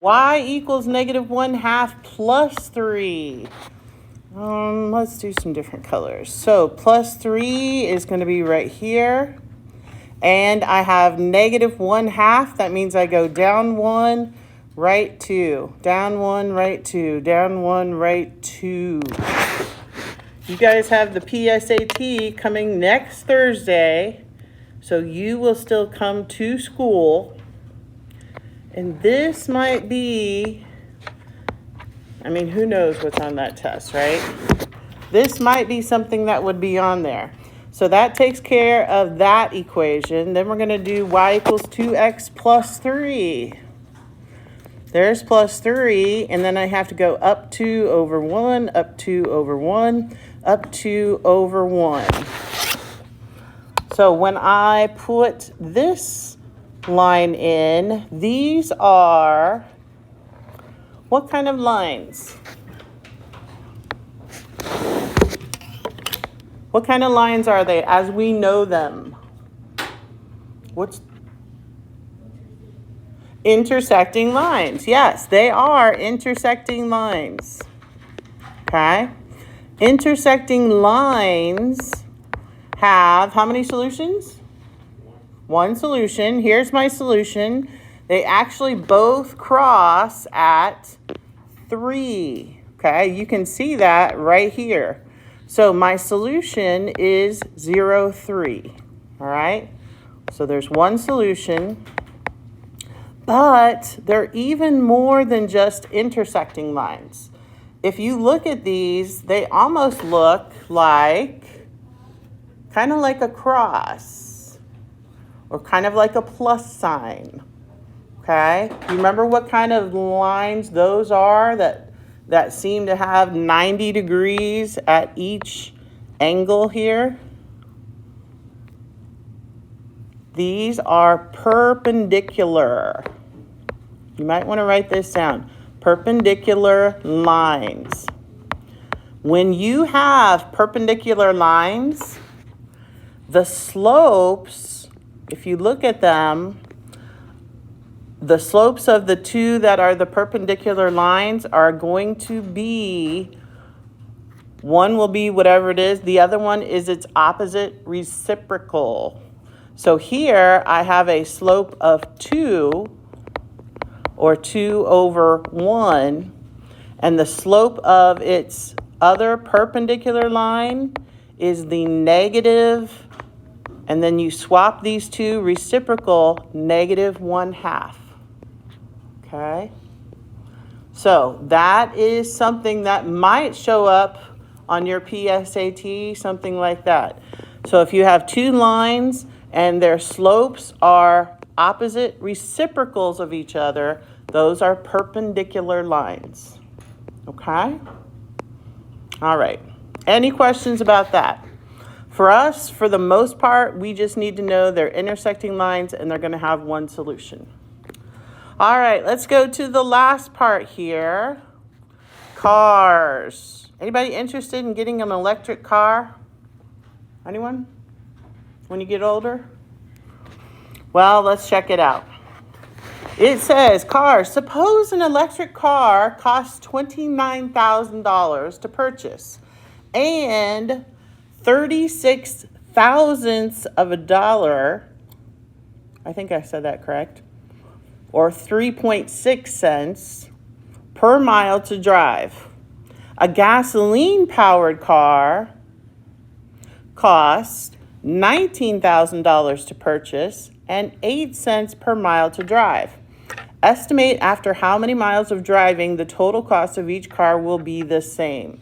Y equals negative 1/2 plus 3. Let's do some different colors. So plus 3 is going to be right here. And I have negative 1/2. That means I go down 1, right 2. Down 1, right 2. Down 1, right 2. You guys have the PSAT coming next Thursday. So you will still come to school. And this might be, I mean, who knows what's on that test, right? This might be something that would be on there. So that takes care of that equation. Then we're going to do y equals 2x plus 3. There's plus 3, and then I have to go up 2 over 1, up 2 over 1, up 2 over 1. So when I put this line in, these are what kind of lines? What kind of lines are they as we know them? What's intersecting lines? Yes, they are intersecting lines. Okay? Intersecting lines have how many solutions? One solution. Here's my solution. They actually both cross at 3. Okay? You can see that right here. So my solution is 0, 3. All right? So there's one solution. But they're even more than just intersecting lines. If you look at these, they almost look like, kind of like a cross. Or kind of like a plus sign. Okay? You remember what kind of lines those are that seem to have 90 degrees at each angle here? These are perpendicular. You might want to write this down. Perpendicular lines. When you have perpendicular lines, the slopes, if you look at them, the slopes of the two that are the perpendicular lines are going to be, one will be whatever it is, the other one is its opposite reciprocal. So here I have a slope of 2, or 2 over 1, and the slope of its other perpendicular line is the negative, and then you swap these two, reciprocal, negative 1/2. Okay? So that is something that might show up on your PSAT, something like that. So if you have two lines and their slopes are opposite reciprocals of each other, those are perpendicular lines. Okay? All right. Any questions about that? For us, for the most part, we just need to know they're intersecting lines and they're going to have one solution. All right, let's go to the last part here. Cars. Anybody interested in getting an electric car? Anyone? When you get older? Well, let's check it out. It says, cars. Suppose an electric car costs $29,000 to purchase and 36 thousandths of a dollar, I think I said that correct, or 3.6 cents per mile to drive. A gasoline-powered car costs $19,000 to purchase and 8 cents per mile to drive. Estimate after how many miles of driving the total cost of each car will be the same.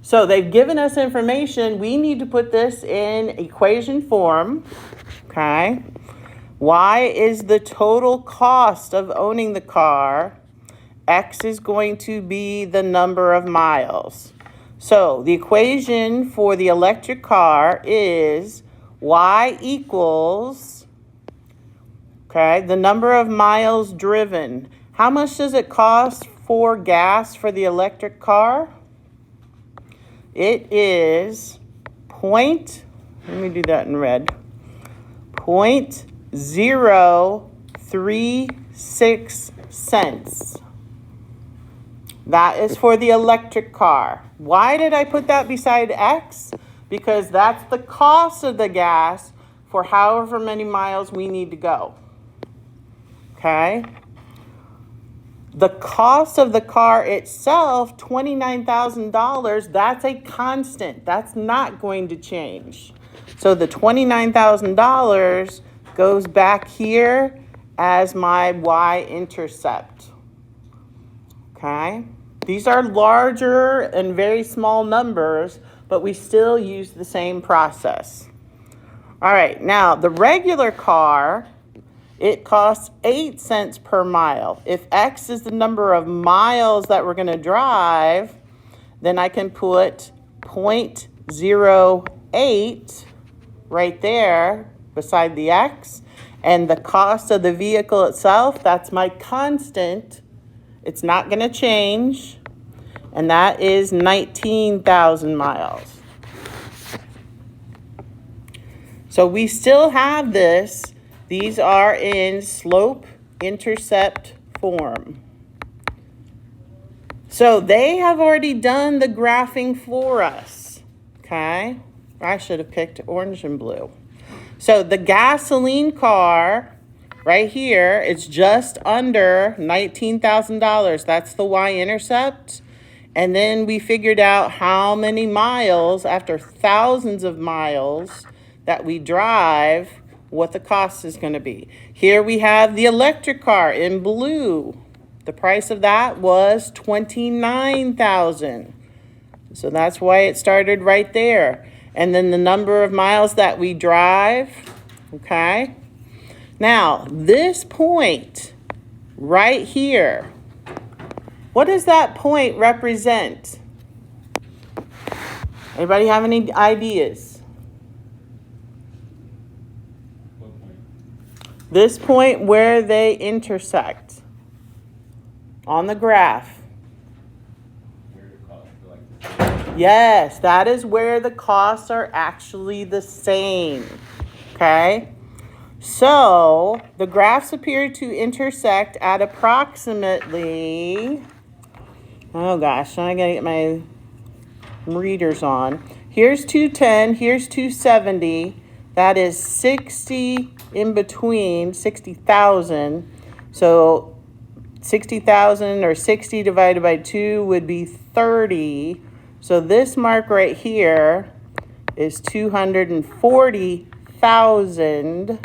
So they've given us information. We need to put this in equation form. Okay. Y is the total cost of owning the car. X is going to be the number of miles. So the equation for the electric car is Y equals, okay, the number of miles driven. How much does it cost for gas for the electric car? It is let me do that in red, 0.036 cents. That is for the electric car. Why did I put that beside X? Because that's the cost of the gas for however many miles we need to go. Okay? The cost of the car itself, $29,000, that's a constant. That's not going to change. So the $29,000 goes back here as my y-intercept. Okay? These are larger and very small numbers, but we still use the same process. All right, now the regular car, it costs 8 cents per mile. If X is the number of miles that we're going to drive, then I can put 0.08 right there beside the X. And the cost of the vehicle itself, that's my constant. It's not going to change. And that is 19,000 miles. So we still have this. These are in slope-intercept form. So they have already done the graphing for us, okay? I should have picked orange and blue. So the gasoline car right here, it's just under $19,000. That's the y-intercept. And then we figured out how many miles, after thousands of miles that we drive, what the cost is going to be. Here we have the electric car in blue. The price of that was $29,000. So that's why it started right there. And then the number of miles that we drive, okay? Now, this point right here, what does that point represent? Anybody have any ideas? This point where they intersect on the graph. Yes, that is where the costs are actually the same. Okay? So, the graphs appear to intersect at approximately, oh gosh, I gotta get my readers on. Here's 210, here's 270. That is 60 in between, 60,000. So 60,000 or 60 divided by 2 would be 30. So this mark right here is 240,000.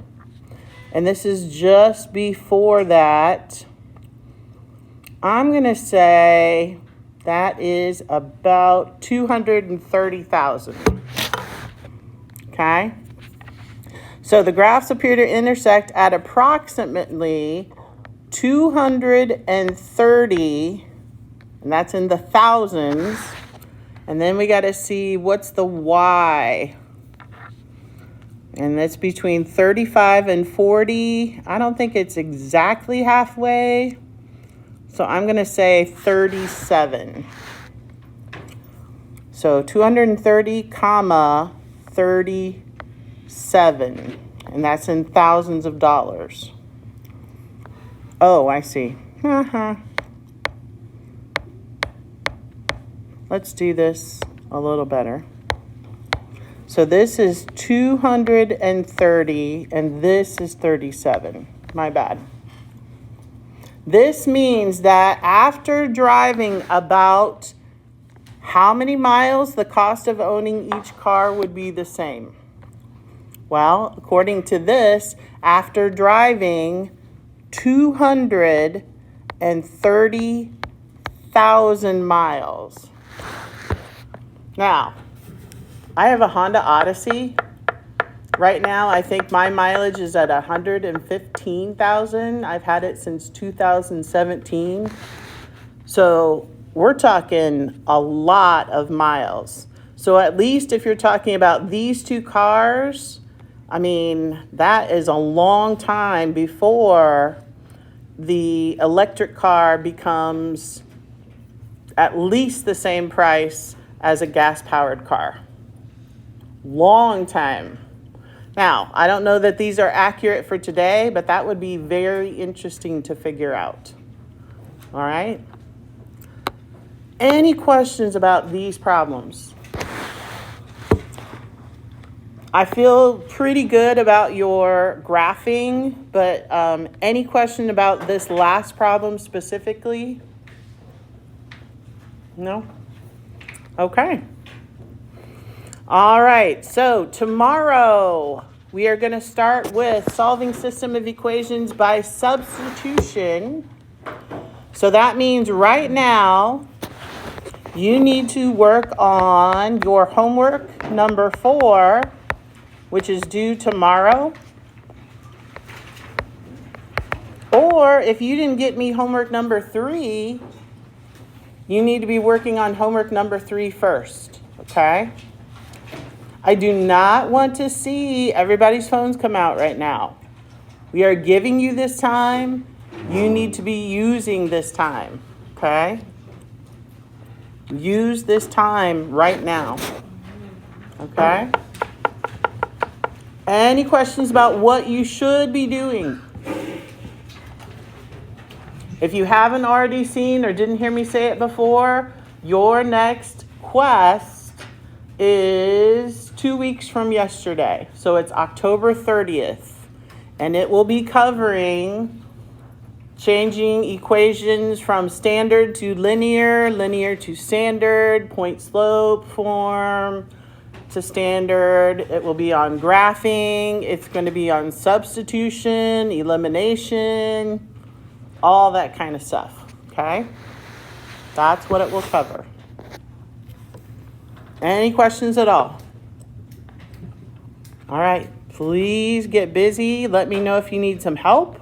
And this is just before that. I'm going to say that is about 230,000. Okay? So the graphs appear to intersect at approximately 230, and that's in the thousands. And then we got to see what's the y. And that's between 35 and 40. I don't think it's exactly halfway. So I'm going to say 37. So 230, comma, 37. And that's in thousands of dollars. Oh, I see. Let's do this a little better. So this is 230 and this is 37. My bad. This means that after driving about how many miles, the cost of owning each car would be the same. Well, according to this, after driving 230,000 miles. Now, I have a Honda Odyssey. Right now, I think my mileage is at 115,000. I've had it since 2017. So we're talking a lot of miles. So at least if you're talking about these two cars, I mean, that is a long time before the electric car becomes at least the same price as a gas-powered car. Long time. Now, I don't know that these are accurate for today, but that would be very interesting to figure out. All right? Any questions about these problems? I feel pretty good about your graphing, but any question about this last problem specifically? No? Okay. All right, so tomorrow we are going to start with solving system of equations by substitution. So that means right now you need to work on your homework number 4, which is due tomorrow. Or if you didn't get me homework number 3, you need to be working on homework number 3 first, okay? I do not want to see everybody's phones come out right now. We are giving you this time. You need to be using this time, okay? Use this time right now, okay? Any questions about what you should be doing? If you haven't already seen or didn't hear me say it before, your next quest is 2 weeks from yesterday. So it's October 30th. And it will be covering changing equations from standard to linear, linear to standard, point slope form to standard. It will be on graphing. It's going to be on substitution, elimination, all that kind of stuff. Okay? That's what it will cover. Any questions at all? All right, please get busy. Let me know if you need some help.